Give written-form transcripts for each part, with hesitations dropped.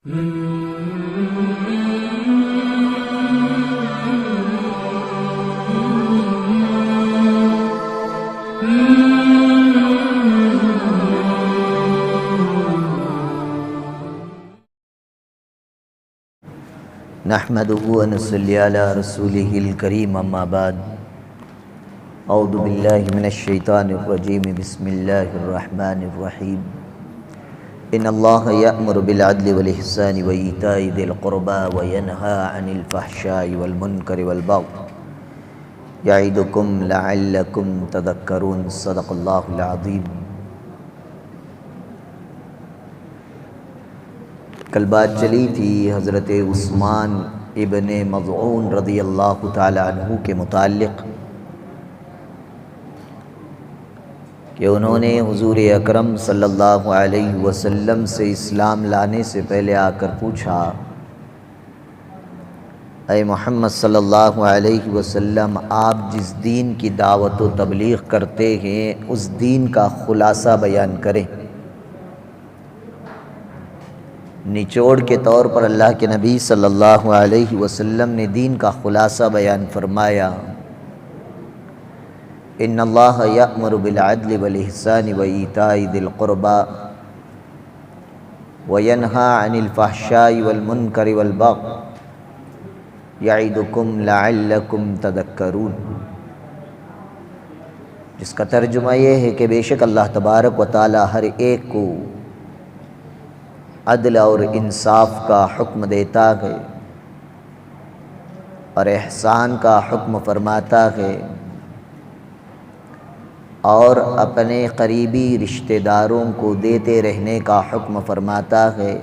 نحمده ونصلي على رسوله الكريم اما بعد اعوذ بالله من الشيطان الرجيم بسم الله الرحمن الرحيم ان الله يأمر بالعدل والإحسان وإيتاء ذي القربى وينهى عن الفحشاء والمنكر والبغي يعظكم لعلكم تذكرون صدق الله العظيم۔ کل بات چلی تھی حضرت عثمان ابن مظعون رضی اللہ تعالی عنہ کے متعلق کہ انہوں نے حضور اکرم صلی اللہ علیہ وسلم سے اسلام لانے سے پہلے آ کر پوچھا، اے محمد صلی اللہ علیہ وسلم، آپ جس دین کی دعوت و تبلیغ کرتے ہیں اس دین کا خلاصہ بیان کریں۔ نچوڑ کے طور پر اللہ کے نبی صلی اللہ علیہ وسلم نے دین کا خلاصہ بیان فرمایا، ان اللہ یأمر بالعدل والإحسان وإیتاء ذی القربى وینہی عن الفحشاء والمنکر والبغی یعظکم لعلکم تذکرون، جس کا ترجمہ یہ ہے کہ بے شک اللہ تبارک و تعالی ہر ایک کو عدل اور انصاف کا حکم دیتا ہے اور احسان کا حکم فرماتا ہے اور اپنے قریبی رشتہ داروں کو دیتے رہنے کا حکم فرماتا ہے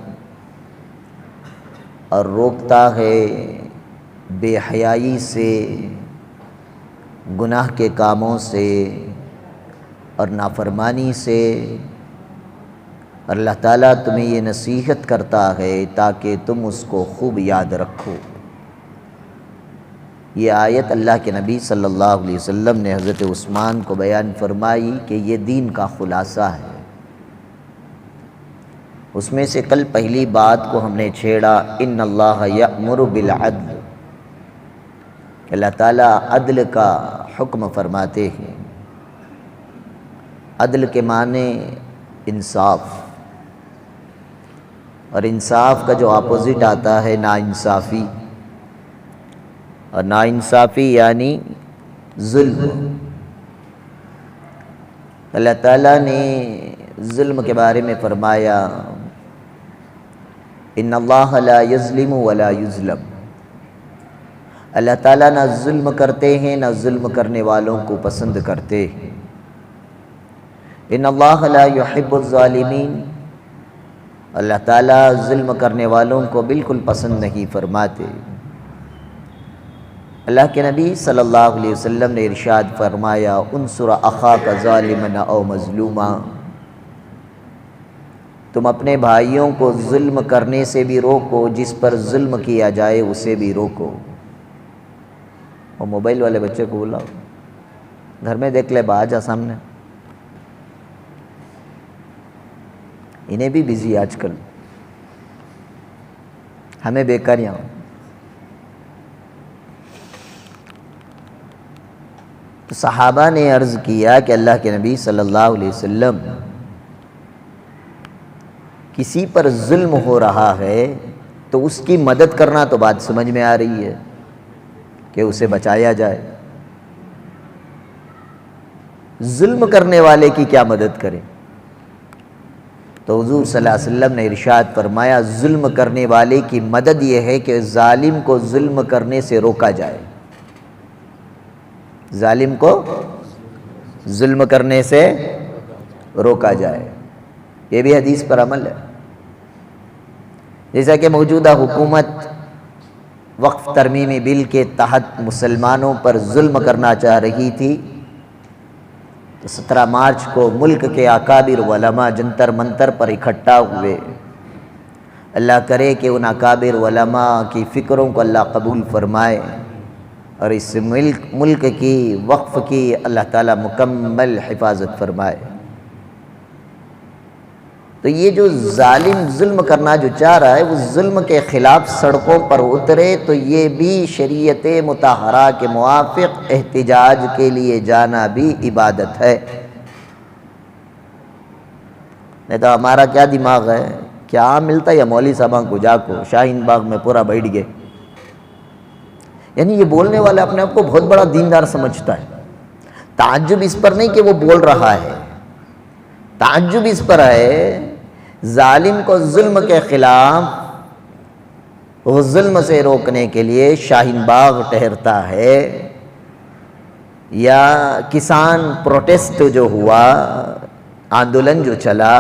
اور روکتا ہے بے حیائی سے، گناہ کے کاموں سے اور نافرمانی سے۔ اور اللہ تعالیٰ تمہیں یہ نصیحت کرتا ہے تاکہ تم اس کو خوب یاد رکھو۔ یہ آیت اللہ کے نبی صلی اللہ علیہ وسلم نے حضرت عثمان کو بیان فرمائی کہ یہ دین کا خلاصہ ہے۔ اس میں سے کل پہلی بات کو ہم نے چھیڑا، ان اللہ یأمر بالعدل، اللہ تعالیٰ عدل کا حکم فرماتے ہیں۔ عدل کے معنی انصاف، اور انصاف کا جو اپوزٹ آتا ہے ناانصافی، اور ناانصافی یعنی ظلم۔ اللہ تعالیٰ نے ظلم کے بارے میں فرمایا، ان اللہ لا یظلم ولا یظلم، اللہ تعالیٰ نہ ظلم کرتے ہیں نہ ظلم کرنے والوں کو پسند کرتے ہیں۔ ان اللہ لا یحب الظالمین، اللہ تعالیٰ ظلم کرنے والوں کو بالکل پسند نہیں فرماتے۔ اللہ کے نبی صلی اللہ علیہ وسلم نے ارشاد فرمایا، انصر اخاک ظالما او مظلوما، تم اپنے بھائیوں کو ظلم کرنے سے بھی روکو، جس پر ظلم کیا جائے اسے بھی روکو۔ اور موبائل والے بچے کو بلاؤ، گھر میں دیکھ لے، با جا سامنے، انہیں بھی بزی آج کل، ہمیں بیکاریاں۔ تو صحابہ نے عرض کیا کہ اللہ کے نبی صلی اللہ علیہ وسلم، کسی پر ظلم ہو رہا ہے تو اس کی مدد کرنا تو بات سمجھ میں آ رہی ہے کہ اسے بچایا جائے، ظلم کرنے والے کی کیا مدد کریں؟ تو حضور صلی اللہ علیہ وسلم نے ارشاد فرمایا، ظلم کرنے والے کی مدد یہ ہے کہ ظالم کو ظلم کرنے سے روکا جائے، ظالم کو ظلم کرنے سے روکا جائے۔ یہ بھی حدیث پر عمل ہے۔ جیسا کہ موجودہ حکومت وقف ترمیمی بل کے تحت مسلمانوں پر ظلم کرنا چاہ رہی تھی، تو 17 مارچ کو ملک کے اکابر علماء جنتر منتر پر اکٹھا ہوئے۔ اللہ کرے کہ ان اکابر علماء کی فکروں کو اللہ قبول فرمائے اور اس ملک کی وقف کی اللہ تعالیٰ مکمل حفاظت فرمائے۔ تو یہ جو ظالم ظلم کرنا جو چاہ رہا ہے وہ ظلم کے خلاف سڑکوں پر اترے تو یہ بھی شریعت مطہرہ کے موافق احتجاج کے لیے جانا بھی عبادت ہے۔ نہیں تو ہمارا کیا دماغ ہے، کیا ملتا یا مولوی صاحباں کو جا کو شاہین باغ میں پورا بیٹھ گئے۔ یعنی یہ بولنے والا اپنے آپ کو بہت بڑا دیندار سمجھتا ہے۔ تعجب اس پر نہیں کہ وہ بول رہا ہے، تعجب اس پر ہے ظالم کو ظلم کے خلاف وہ ظلم سے روکنے کے لیے شاہین باغ ٹھہرتا ہے، یا کسان پروٹیسٹ جو ہوا، آندولن جو چلا،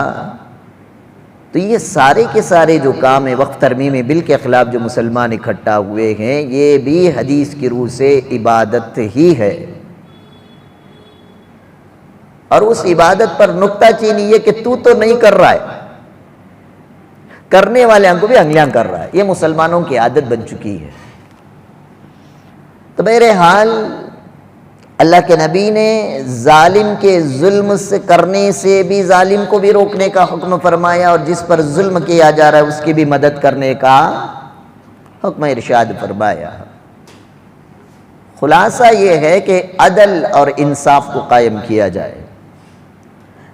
تو یہ سارے کے سارے جو کام ہیں وقف ترمیم بل کے خلاف جو مسلمان اکٹھا ہوئے ہیں، یہ بھی حدیث کی روح سے عبادت ہی ہے۔ اور اس عبادت پر نکتہ چینی یہ کہ تو نہیں کر رہا ہے، کرنے والے کو بھی انگلیاں کر رہا ہے، یہ مسلمانوں کی عادت بن چکی ہے۔ تو بہرحال اللہ کے نبی نے ظالم کے ظلم سے کرنے سے بھی ظالم کو بھی روکنے کا حکم فرمایا، اور جس پر ظلم کیا جا رہا ہے اس کی بھی مدد کرنے کا حکم ارشاد فرمایا۔ خلاصہ یہ ہے کہ عدل اور انصاف کو قائم کیا جائے۔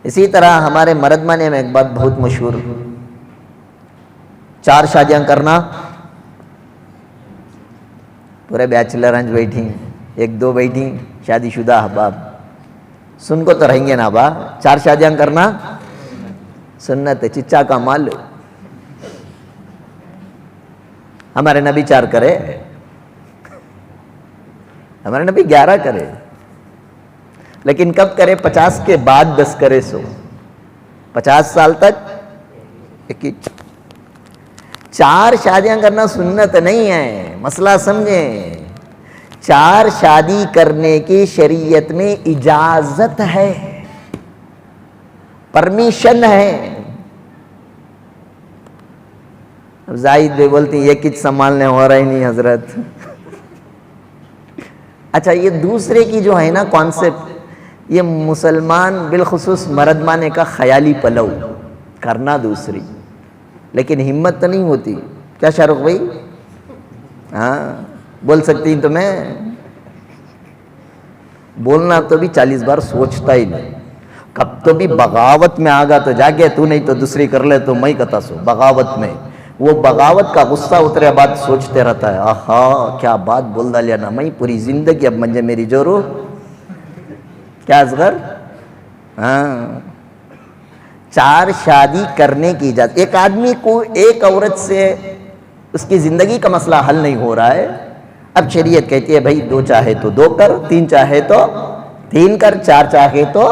اسی طرح ہمارے مردمانے میں ایک بات بہت مشہور، 4 شادیاں کرنا، پورے بیچلر ہنج بیٹھی، 1-2 بیٹھی شادی شدہ احباب، سن کو تو رہیں گے نا با، 4 شادیاں کرنا سنت ہے، چچا کا مال۔ ہمارے نبی 4 کرے، ہمارے نبی 11 کرے، لیکن کب کرے؟ 50 کے بعد 10 کرے، 50 سال تک 21۔ 4 شادیاں کرنا سنت نہیں ہے، مسئلہ سمجھیں۔ 4 شادی کرنے کی شریعت میں اجازت ہے، پرمیشن ہے۔ اب زاہد بھی بولتی ہیں یہ کچھ سنبھالنے ہو رہا ہی نہیں حضرت۔ اچھا، یہ دوسرے کی جو ہے نا کانسیپٹ، یہ مسلمان بالخصوص مردمانے کا خیالی پلو کرنا دوسری، لیکن ہمت تو نہیں ہوتی۔ کیا شاہ رخ بھائی؟ ہاں بول سکتی ہیں؟ تو میں بولنا تو بھی 40 بار سوچتا ہی نہیں، کب تو بھی بغاوت میں آگا تو جاگے تو، نہیں تو دوسری کر لے تو میں کتا سو بغاوت میں، وہ بغاوت کا غصہ اترے بعد سوچتے رہتا ہے، آہا کیا بات بول ڈالیا نا میں، پوری زندگی اب منجے میری جورو کیا اصغر۔ ہاں 4 شادی کرنے کی اجازت۔ ایک آدمی کو ایک عورت سے اس کی زندگی کا مسئلہ حل نہیں ہو رہا ہے، اب شریعت کہتی ہے بھائی 2 چاہے تو 2 کر، 3 چاہے تو 3 کر، 4 چاہے تو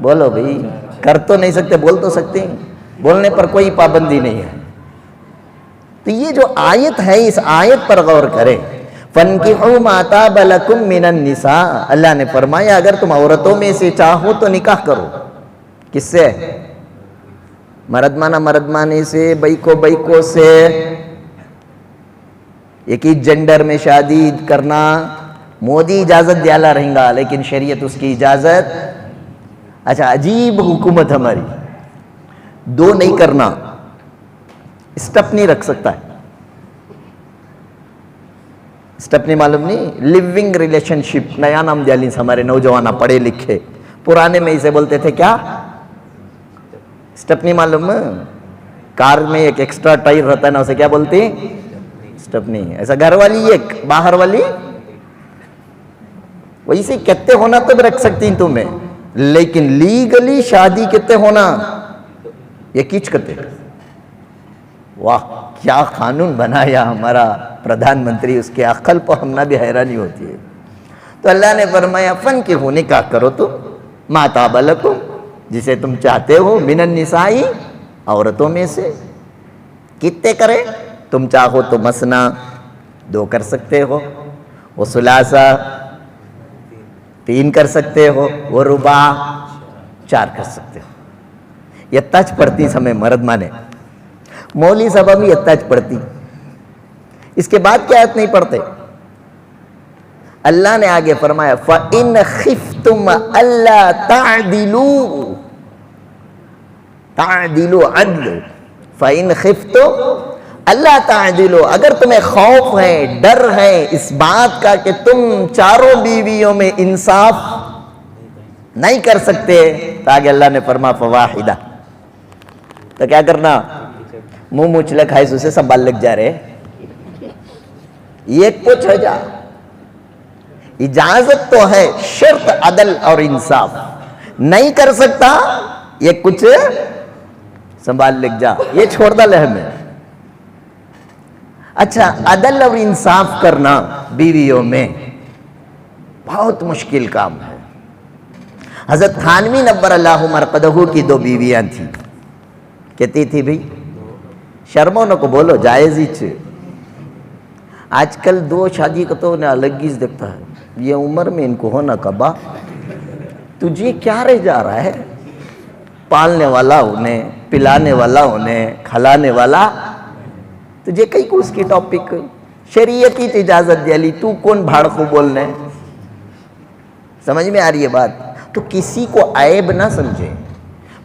بولو بھائی، کر تو نہیں سکتے بول تو سکتے ہیں، بولنے پر کوئی پابندی نہیں ہے۔ تو یہ جو آیت ہے اس آیت پر غور کریں، فَانْكِحُوا مَا طَابَ لَكُم مِّنَ النِّسَاءِ، اللہ نے فرمایا اگر تم عورتوں میں سے چاہو تو نکاح کرو۔ کس سے؟ مردمانہ مردمانے سے، بیکو بیکو سے، ایک ہی جنڈر میں شادی کرنا مودی اجازت دیالا رہیں گا، لیکن شریعت اس کی اجازت۔ اچھا عجیب حکومت ہماری، 2 نہیں کرنا، اسٹپ نہیں رکھ سکتا ہے۔ اسٹپ نہیں معلوم نہیں، لیونگ ریلیشن شپ نیا نام دیالیس ہمارے نوجوانہ پڑھے لکھے، پرانے میں اسے بولتے تھے کیا؟ اسٹپ نہیں معلوم؟ کار میں ایک ایکسٹرا ٹائر رہتا ہے نا، اسے کیا بولتے ہیں؟ اسٹپ نہیں۔ ایسا گھر والی ایک باہر والی، وہی سے کہتے ہونا تو بھی رکھ سکتی ہیں تمہیں، لیکن لیگلی شادی کہتے ہونا یہ کیچ کرتے۔ واہ کیا قانون بنایا ہمارا پردھان منتری، اس کے عقل پر ہم نہ بھی حیرانی ہوتی ہے۔ تو اللہ نے فرمایا فَانْكِحُوا نکاح کرو تو مَا طَابَ لَكُم، جسے تم چاہتے ہو، مِنَ النِّسَاءِ عورتوں میں سے۔ کتنے کرے؟ تم چاہو تو مثنا 2 کر سکتے ہو، وہ ثلاثہ 3 کر سکتے ہو، وہ رباع 4 کر سکتے ہو۔ یہ تج پڑتی سمے مرد مانے، مولوی صاحبہ بھی یہ تج پڑتی، اس کے بعد کیا آیت نہیں پڑھتے؟ اللہ نے آگے فرمایا فَإِنْ خِفْتُمْ أَلَّا تَعْدِلُوا، تعدلوا عدل فإن خفتم اللہ تعدلوا، اگر تمہیں خوف ہے، ڈر ہے اس بات کا کہ تم چاروں بیویوں میں انصاف نہیں کر سکتے، تو آگے اللہ نے فرما فواحدہ، تو کیا کرنا؟ منہ موچلے کھائے سے سنبھال لگ جا رہے، یہ کچھ ہے جا، اجازت تو ہے، شرط عدل اور انصاف، نہیں کر سکتا یہ کچھ سنبھال لگ جا، یہ چھوڑ دا لہ میں۔ اچھا، عدل اور انصاف کرنا بیویوں میں بہت مشکل کام ہے۔ حضرت تھانوی نبر اللہ مرقدہ کی دو بیویاں تھیں، کہتی تھی بھئی شرموں کو بولو جائز ہی چھے، آج کل دو شادی کا تو انہیں الگ ہی دیکھتا ہے، یہ عمر میں ان کو ہونا کبا، تجھے کیا رہ جا رہا ہے؟ پالنے والا انہیں، پلانے والا انہیں، کھلانے والا تجھے کئی کو اس کی ٹاپک شریعتی اجازت دیا لی، تو کون بھاڑ کو بولنے؟ سمجھ میں آ رہی ہے بات؟ تو کسی کو عیب نہ سمجھے۔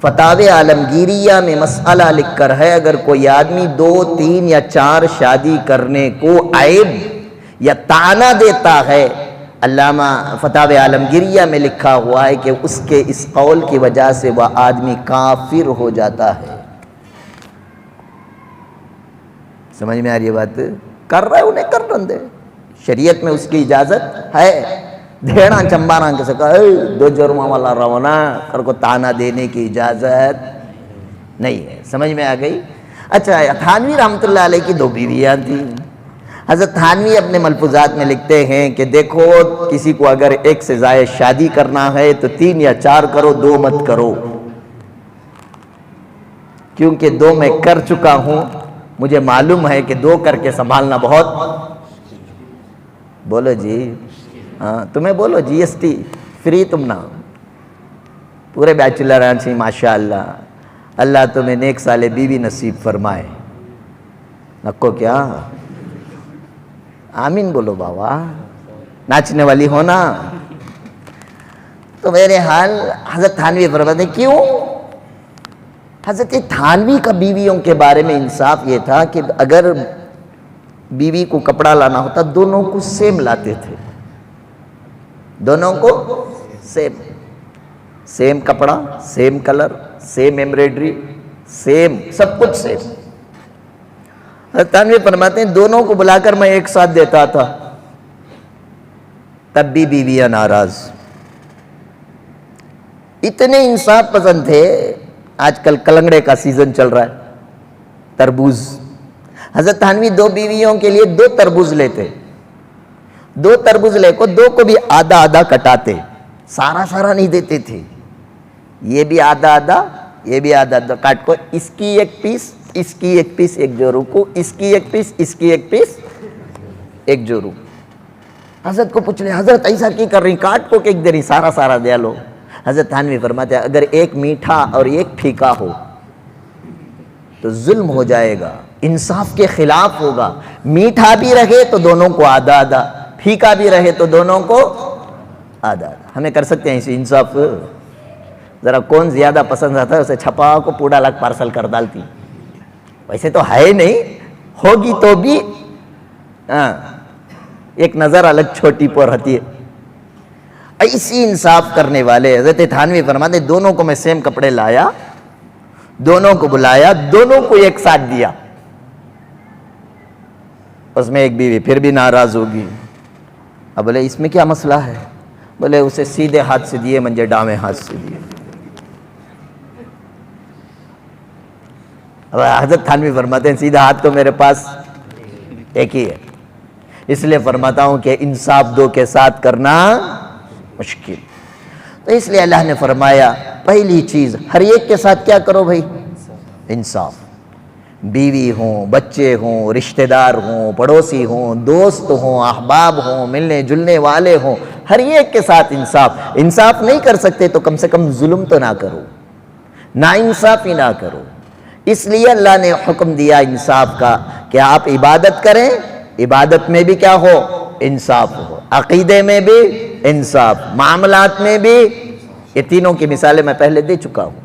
فتاوی عالمگیریہ میں مسئلہ لکھ کر ہے، اگر کوئی آدمی 2 3 یا 4 شادی کرنے کو عیب یا طعنہ دیتا ہے، علامہ فتاوی عالمگیریہ میں لکھا ہوا ہے کہ اس کے اس قول کی وجہ سے وہ آدمی کافر ہو جاتا ہے۔ سمجھ میں آ رہی ہے بات؟ کر رہا ہے انہیں کرنے دے، شریعت میں اس کی اجازت ہے۔ دھیڑا چمبانا کے سکا دو جرمہ والا رونا کر کو تانا دینے کی اجازت نہیں ہے۔ سمجھ میں آ گئی؟ اچھا، تھانوی رحمت اللہ علیہ کی 2 بیویاں تھیں۔ حضرت تھانوی اپنے ملفوظات میں لکھتے ہیں کہ دیکھو کسی کو اگر 1 سے زائد شادی کرنا ہے تو 3 یا 4 کرو، 2 مت کرو، کیونکہ 2 میں کر چکا ہوں، مجھے معلوم ہے کہ 2 کر کے سنبھالنا بہت، بولو جی، ہاں تمہیں بولو جی ایس ٹی فری، تم نہ پورے بیچلر ہیں ماشاءاللہ، اللہ تمہیں نیک سالے بیوی نصیب فرمائے، نکو کیا؟ آمین بولو بابا، ناچنے والی ہونا۔ تو میرے حال حضرت تھانوی فرماتے ہیں کیوں؟ حضرت تھانوی کا بیویوں کے بارے میں انصاف یہ تھا کہ اگر بیوی کو کپڑا لانا ہوتا دونوں کو سیم لاتے تھے، دونوں کو سیم کپڑا، سیم کلر، سیم ایمبریڈری، سیم سب کچھ سیم۔ حضرت تھانوی فرماتے ہیں دونوں کو بلا کر میں ایک ساتھ دیتا تھا، تب بھی بیویاں ناراض، اتنے انصاف پسند تھے۔ آج کل کلنگڑے کا سیزن چل رہا ہے، تربوز، حضرت تھانوی 2 بیویوں کے لیے 2 تربوز لیتے، 2 تربوز لے کو 2 کو بھی آدھا آدھا کٹاتے، سارا سارا نہیں دیتے تھے، یہ بھی آدھا آدھا، یہ بھی آدھا آدھا کاٹ کو، اس کی 1 پیس، اس کی 1 پیس 1 جورو کو، اس کی 1 پیس، اس کی 1 پیس 1 جورو۔ حضرت کو پوچھ لے حضرت ایسا کی کر رہی، کاٹ کو ایک دری سارا سارا دیا لو۔ حضرت تھانوی فرماتے ہیں اگر 1 میٹھا اور 1 پھیکا ہو تو ظلم ہو جائے گا، انصاف کے خلاف ہوگا، میٹھا بھی رہے تو دونوں کو آدھا آدھا، پھیکا بھی رہے تو دونوں کو آدھا آدھا۔ ہمیں کر سکتے ہیں اسی انصاف؟ ذرا کون زیادہ پسند آتا ہے اسے چھپا کو پوڑا لگ پارسل کر ڈالتی، ویسے تو ہے نہیں، ہوگی تو بھی ایک نظر الگ چھوٹی پر رہتی ہے۔ ایسی انصاف کرنے والے حضرت تھانوی فرماتے دونوں کو میں سیم کپڑے لایا، دونوں کو بلایا، دونوں کو ایک ساتھ دیا، اس میں ایک بیوی پھر بھی ناراض ہوگی۔ اب بولے اس میں کیا مسئلہ ہے؟ بولے اسے سیدھے ہاتھ سے دیے، منجے ڈامے ہاتھ سے دیے۔ اب حضرت تھانوی فرماتے ہیں سیدھا ہاتھ تو میرے پاس ایک ہی ہے، اس لیے فرماتا ہوں کہ انصاف 2 کے ساتھ کرنا مشکل، تو اس لیے اللہ نے فرمایا پہلی چیز ہر ایک کے ساتھ کیا کرو بھائی؟ انصاف، بیوی ہوں، بچے ہوں، رشتہ دار ہوں، پڑوسی ہوں، دوست ہوں، احباب ہوں، ملنے جلنے والے ہوں، ہر ایک کے ساتھ انصاف۔ انصاف نہیں کر سکتے تو کم سے کم ظلم تو نہ کرو، ناانصافی نہ کرو۔ اس لیے اللہ نے حکم دیا انصاف کا کہ آپ عبادت کریں، عبادت میں بھی کیا ہو؟ انصاف ہو، عقیدے میں بھی انصاف، معاملات میں بھی، یہ تینوں کی مثالیں میں پہلے دے چکا ہوں۔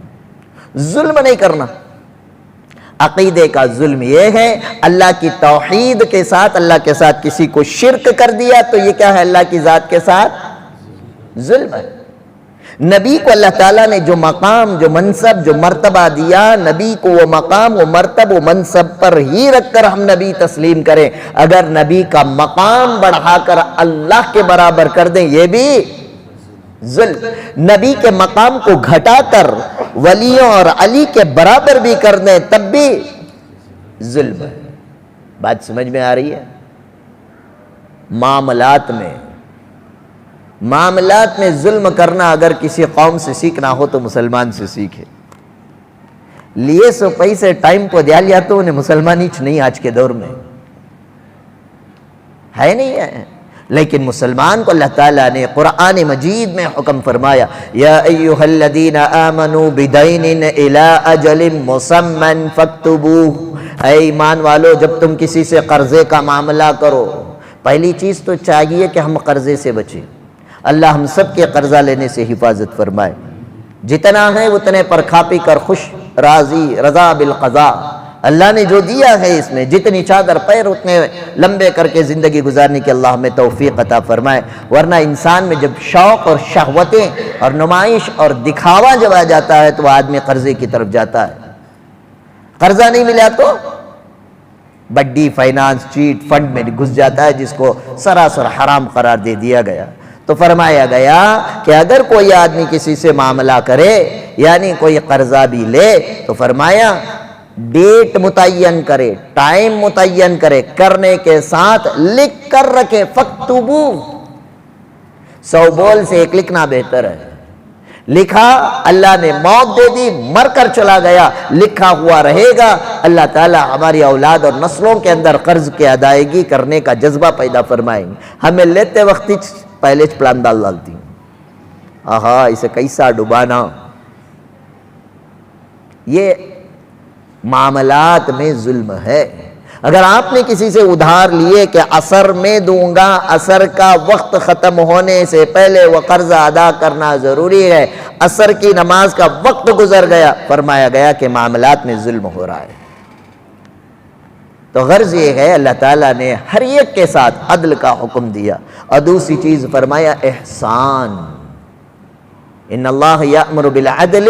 ظلم نہیں کرنا۔ عقیدے کا ظلم یہ ہے اللہ کی توحید کے ساتھ اللہ کے ساتھ کسی کو شرک کر دیا تو یہ کیا ہے؟ اللہ کی ذات کے ساتھ ظلم ہے۔ نبی کو اللہ تعالیٰ نے جو مقام، جو منصب، جو مرتبہ دیا، نبی کو وہ مقام، وہ مرتبہ، وہ منصب پر ہی رکھ کر ہم نبی تسلیم کریں۔ اگر نبی کا مقام بڑھا کر اللہ کے برابر کر دیں یہ بھی ظلم۔ نبی کے مقام کو گھٹا کر ولیوں اور علی کے برابر بھی کر دیں تب بھی ظلم ہے۔ بات سمجھ میں آ رہی ہے؟ معاملات میں ظلم کرنا اگر کسی قوم سے سیکھنا ہو تو مسلمان سے سیکھے۔ لیے سو پیسے ٹائم کو دیا لیا تو انہیں مسلمانی نہیں آج کے دور میں ہے نہیں ہے، لیکن مسلمان کو اللہ تعالیٰ نے قرآن مجید میں حکم فرمایا یا ایہا الذین آمنوا بدین الی اجل مسمی فاکتبوہ، اے ایمان والو جب تم کسی سے قرضے کا معاملہ کرو، پہلی چیز تو چاہیے کہ ہم قرضے سے بچیں۔ اللہ ہم سب کے قرضہ لینے سے حفاظت فرمائے، جتنا ہے اتنے پر کھا پی کر خوش راضی رضا بالقضاء۔ اللہ نے جو دیا ہے اس میں جتنی چادر پیر اتنے لمبے کر کے زندگی گزارنے کی اللہ ہمیں توفیق عطا فرمائے، ورنہ انسان میں جب شوق اور شہوتیں اور نمائش اور دکھاوا جب آ جاتا ہے تو وہ آدمی قرضے کی طرف جاتا ہے۔ قرضہ نہیں ملا تو بڈی فائنانس چیٹ فنڈ میں گھس جاتا ہے جس کو سراسر حرام قرار دے دیا گیا۔ تو فرمایا گیا کہ اگر کوئی آدمی کسی سے معاملہ کرے یعنی کوئی قرضہ بھی لے تو فرمایا ڈیٹ متعین کرے، ٹائم متعین کرے، کرنے کے ساتھ لکھ کر رکھے۔ فَاكْتُبُوا، 100 بول سے ایک لکھنا بہتر ہے۔ لکھا، اللہ نے موت دے دی، مر کر چلا گیا، لکھا ہوا رہے گا۔ اللہ تعالیٰ ہماری اولاد اور نسلوں کے اندر قرض کی ادائیگی کرنے کا جذبہ پیدا فرمائیں گے۔ ہمیں لیتے وقت پہلے پلان ڈالتی ہوں، آہا اسے کیسا ڈبانا۔ یہ معاملات میں ظلم ہے۔ اگر آپ نے کسی سے ادھار لیے کہ عصر میں دوں گا، عصر کا وقت ختم ہونے سے پہلے وہ قرض ادا کرنا ضروری ہے، عصر کی نماز کا وقت گزر گیا، فرمایا گیا کہ معاملات میں ظلم ہو رہا ہے۔ تو غرض یہ ہے اللہ تعالیٰ نے ہر ایک کے ساتھ عدل کا حکم دیا، اور دوسری چیز فرمایا احسان۔ ان اللہ یأمر بالعدل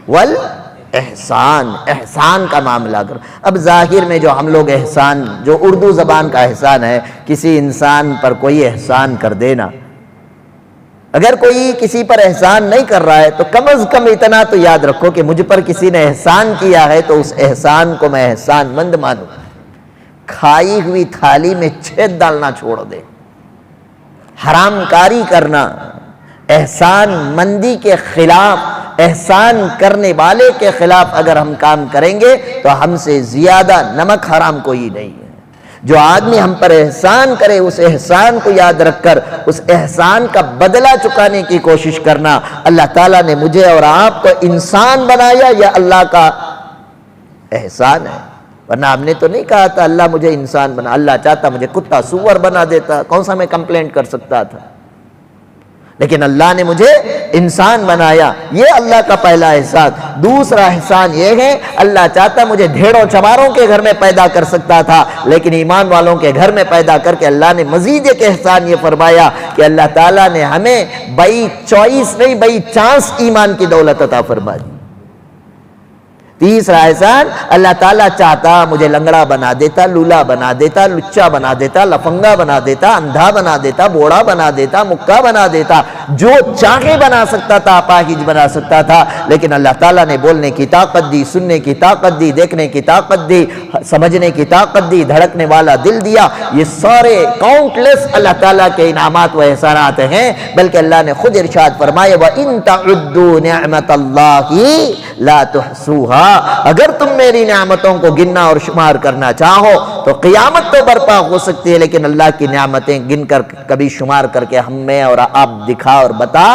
والاحسان، احسان کا معاملہ کر۔ اب ظاہر میں جو ہم لوگ احسان، جو اردو زبان کا احسان ہے، کسی انسان پر کوئی احسان کر دینا، اگر کوئی کسی پر احسان نہیں کر رہا ہے تو کم از کم اتنا تو یاد رکھو کہ مجھ پر کسی نے احسان کیا ہے تو اس احسان کو میں احسان مند مانوں۔ کھائی ہوئی تھالی میں چھید ڈالنا چھوڑ دے، حرام کاری کرنا، احسان مندی کے خلاف، احسان کرنے والے کے خلاف اگر ہم کام کریں گے تو ہم سے زیادہ نمک حرام کوئی نہیں ہے۔ جو آدمی ہم پر احسان کرے اس احسان کو یاد رکھ کر اس احسان کا بدلہ چکانے کی کوشش کرنا۔ اللہ تعالیٰ نے مجھے اور آپ کو انسان بنایا یا اللہ کا احسان ہے، ورنہ ہم نے تو نہیں کہا تھا اللہ مجھے انسان بنا، اللہ چاہتا مجھے کتا سور بنا دیتا، کون سا میں کمپلینٹ کر سکتا تھا، لیکن اللہ نے مجھے انسان بنایا، یہ اللہ کا پہلا احسان۔ دوسرا احسان یہ ہے اللہ چاہتا مجھے بھیڑوں چماروں کے گھر میں پیدا کر سکتا تھا، لیکن ایمان والوں کے گھر میں پیدا کر کے اللہ نے مزید ایک احسان یہ فرمایا کہ اللہ تعالیٰ نے ہمیں بائی چوائس نہیں بائی چانس ایمان کی دولت عطا فرما دی۔ تیسرا احسان اللہ تعالیٰ چاہتا مجھے لنگڑا بنا دیتا، لولا بنا دیتا، لچا بنا دیتا، لفنگا بنا دیتا، اندھا بنا دیتا، بوڑا بنا دیتا، مکہ بنا دیتا، جو چاہے بنا سکتا تھا، اپاہج بنا سکتا تھا، لیکن اللہ تعالیٰ نے بولنے کی طاقت دی، سننے کی طاقت دی، دیکھنے کی طاقت دی، سمجھنے کی طاقت دی، دھڑکنے والا دل دیا۔ یہ سارے کاؤنٹلیس اللہ تعالیٰ کے انعامات و احسانات ہیں، بلکہ اللہ نے خود ارشاد فرمایا وَإِن تَعُدُّوا نِعْمَةَ اللَّهِ لَا تُحْصُوهَا، اگر تم میری نعمتوں کو گننا اور شمار کرنا چاہو تو قیامت تو برپا ہو سکتی ہے، لیکن اللہ کی نعمتیں گن کر کبھی شمار کر کے ہم میں اور آپ دکھا اور بتا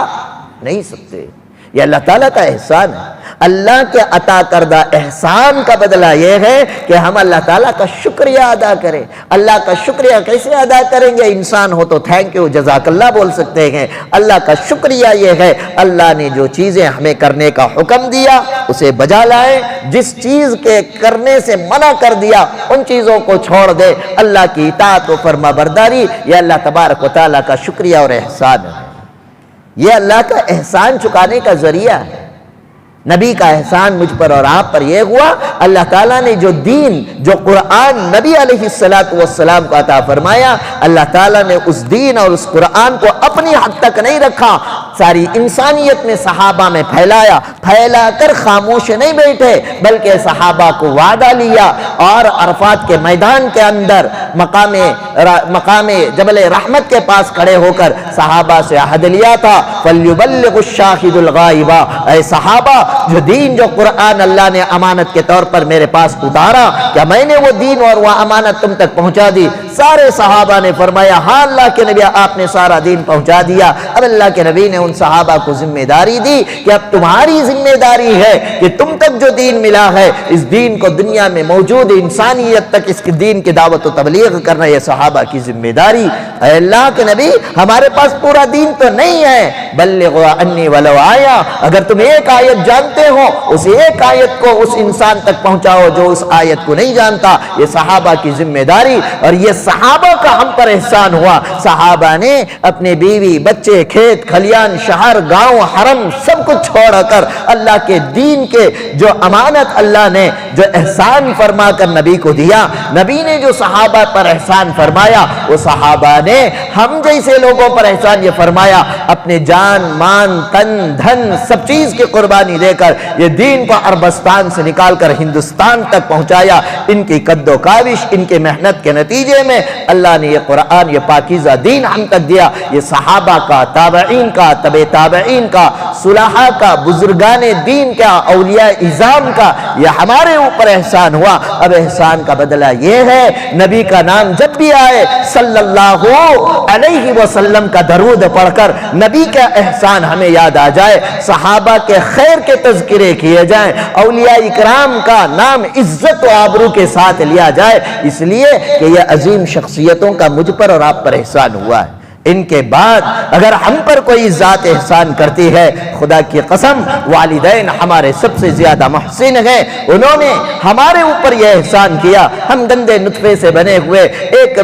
نہیں سکتے۔ یہ اللہ تعالیٰ کا احسان ہے۔ اللہ کے عطا کردہ احسان کا بدلہ یہ ہے کہ ہم اللہ تعالیٰ کا شکریہ ادا کریں۔ اللہ کا شکریہ کیسے ادا کریں گے؟ انسان ہو تو تھینک یو، جزاک اللہ بول سکتے ہیں۔ اللہ کا شکریہ یہ ہے اللہ نے جو چیزیں ہمیں کرنے کا حکم دیا اسے بجا لائیں، جس چیز کے کرنے سے منع کر دیا ان چیزوں کو چھوڑ دے۔ اللہ کی اطاعت و فرما برداری یہ اللہ تبارک و تعالیٰ کا شکریہ اور احسان ہے۔ یہ اللہ کا احسان چکانے کا ذریعہ ہے۔ نبی کا احسان مجھ پر اور آپ پر یہ ہوا، اللہ تعالیٰ نے جو دین، جو قرآن نبی علیہ السلام کو عطا فرمایا، اللہ تعالیٰ نے اس دین اور اس قرآن کو اپنی حد تک نہیں رکھا، ساری انسانیت میں صحابہ میں پھیلایا، پھیلا کر خاموش نہیں بیٹھے بلکہ صحابہ کو وعدہ لیا اور عرفات کے میدان کے اندر مقام جبل رحمت کے پاس کھڑے ہو کر صحابہ سے عہد لیا تھا، فَلْيُبَلِّغُ الشَّاهِدُ الْغَائِبَ، اے صحابہ جو دین جو قرآن اللہ نے امانت کے طور پر میرے پاس اتارا، کیا میں نے وہ دین اور وہ امانت تم تک پہنچا دی؟ سارے صحابہ نے فرمایا ہاں اللہ کے نبی آپ نے سارا دین پہنچا دیا۔ اب اللہ کے نبی نے ان صحابہ کو ذمہ داری دی کہ اب تمہاری ذمہ داری ہے کہ تم تک جو دین ملا ہے اس دین کو دنیا میں موجود انسانیت تک اس دین کی دعوت و تبلیغ کرنا یہ صحابہ کی ذمہ داری۔ اے اللہ کے نبی ہمارے پاس پورا دین تو نہیں ہے، بلغوا انی ولو آیا، اگر تم ایک آیت جانتے ہو اس ایک آیت کو اس انسان تک پہنچاؤ جو اس آیت کو نہیں جانتا۔ یہ صحابہ کی ذمہ داری اور یہ صحابہ کا ہم پر احسان ہوا۔ صحابہ نے اپنے بیوی بچے کھیت کھلیان شہر گاؤں حرم سب کچھ چھوڑ کر اللہ کے دین کے جو امانت اللہ نے جو احسان فرما کر نبی کو دیا، نبی نے جو صحابہ پر احسان فرمایا وہ صحابہ نے ہم جیسے لوگوں پر احسان یہ فرمایا، اپنے جان مان تن دھن سب چیز کی قربانی دے کر یہ دین کو عربستان سے نکال کر ہندوستان تک پہنچایا۔ ان کی قد و کاوش ان کے محنت کے نتیجے میں اللہ نے یہ قرآن یہ پاکیزہ دین ہم تک دیا۔ یہ صحابہ کا، تابعین کا، تبع تابعین کا، صلحاء کا، بزرگان دین کا، اولیاء اعظام کا یہ ہمارے اوپر احسان ہوا۔ اب احسان کا بدلہ یہ ہے نبی کا نام جب بھی آئے صلی اللہ علیہ وسلم کا درود پڑھ کر نبی کا احسان ہمیں یاد آ جائے، صحابہ کے خیر کے تذکرے کیے جائیں، اولیاء اکرام کا نام عزت و آبرو کے ساتھ لیا جائے، اس لیے کہ یہ عظیم شخصیتوں کا مجھ پر اور آپ پر احسان ہوا ہے۔ ان کے بعد اگر ہم پر کوئی ذات احسان کرتی ہے، خدا کی قسم والدین ہمارے سب سے زیادہ محسن ہیں، انہوں نے ہمارے اوپر یہ احسان کیا۔ ہم گندے نطفے سے بنے ہوئے ایک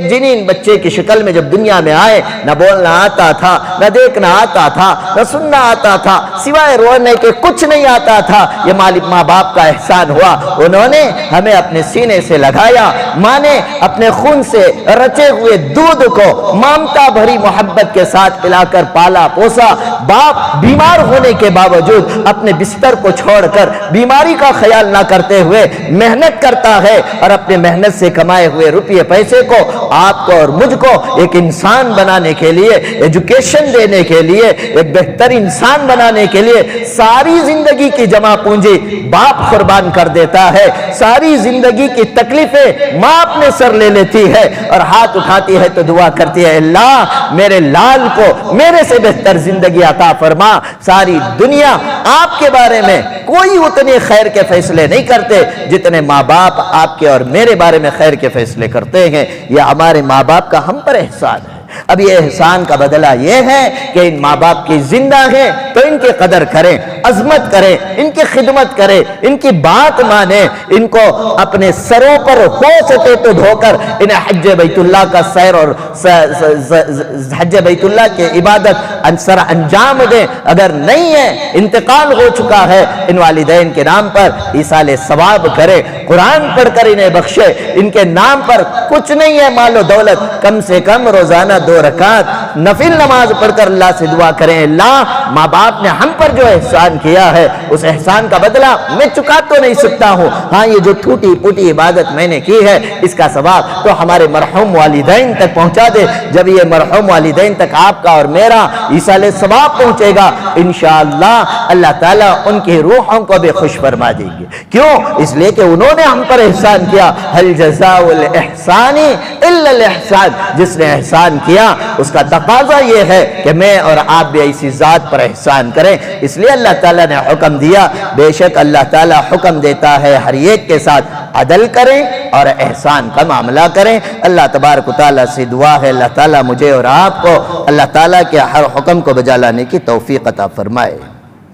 جنین بچے کی شکل میں جب دنیا میں آئے، نہ بولنا آتا تھا، نہ دیکھنا آتا تھا، نہ سننا آتا تھا، سوائے رونے کے کچھ نہیں آتا تھا۔ یہ ماں باپ کا احسان ہوا، انہوں نے ہمیں اپنے سینے سے لگایا، ماں نے اپنے خون سے رچے ہوئے دودھ کو مامتا بھری محبت کے ساتھ پلا کر پالا پوسا۔ باپ بیمار ہونے کے باوجود اپنے بستر کو چھوڑ کر بیماری کا خیال نہ کرتے ہوئے محنت کرتا ہے اور اپنے محنت سے کمائے ہوئے روپے پیسے کو آپ کو اور مجھ کو ایک انسان بنانے کے لیے، ایجوکیشن دینے کے لیے، ایک بہتر انسان بنانے کے لیے ساری زندگی کی جمع پونجی باپ قربان کر دیتا ہے۔ ساری زندگی کی تکلیفیں ماں اپنے سر لے لیتی ہے اور ہاتھ اٹھاتی ہے تو دعا کرتی ہے اللہ میرے لال کو میرے سے بہتر زندگی عطا فرما۔ ساری دنیا آپ کے بارے میں کوئی اتنے خیر کے فیصلے نہیں کرتے جتنے ماں باپ آپ کے اور میرے بارے میں خیر کے فیصلے کرتے ہیں۔ یہ ہمارے ماں باپ کا ہم پر احسان ہے۔ اب یہ احسان کا بدلہ یہ ہے کہ ان ماں باپ کی زندہ ہیں تو ان کی قدر کریں، عظمت کریں، ان کی خدمت کریں، ان کی بات مانیں، ان کو اپنے سروں پر ہو سکے تو دھو کر انہیں حج بیت اللہ کا سیر اور حج بیت اللہ کی عبادت سر انجام دیں۔ اگر نہیں ہے انتقال ہو چکا ہے ان والدین کے نام پر ایصال ثواب کرے، قرآن پڑھ کر انہیں بخشے۔ ان کے نام پر کچھ نہیں ہے مال و دولت، کم سے کم روزانہ 2 رکعت نفل نماز پڑھ کر اللہ سے دعا کریں اللہ ماں باپ نے ہم پر جو احسان کیا ہے اس احسان کا بدلہ میں چکا تو نہیں سکتا ہوں، ہاں یہ جو ٹوٹی پوٹی عبادت میں نے کی ہے اس کا ثواب تو ہمارے مرحوم والدین تک پہنچا دے۔ جب یہ مرحوم والدین تک آپ کا اور میرا ایصال ثواب پہنچے گا انشاءاللہ اللہ تعالیٰ ان کی روحوں کو بھی خوش فرما دیں گے۔ کیوں؟ اس لیے کہ انہوں نے ہم پر احسان کیا۔ هل جزاء الاحسان الا الاحسان، جس نے احسان کیا کیا، اس کا تقاضا یہ ہے کہ میں اور آپ بھی ایسی ذات پر احسان کریں۔ اس لیے اللہ تعالیٰ نے حکم دیا، بے شک اللہ تعالیٰ حکم دیتا ہے ہر ایک کے ساتھ عدل کریں اور احسان کا معاملہ کریں۔ اللہ تبارک و تعالیٰ سے دعا ہے اللہ تعالیٰ مجھے اور آپ کو اللہ تعالیٰ کے ہر حکم کو بجا لانے کی توفیق عطا فرمائے۔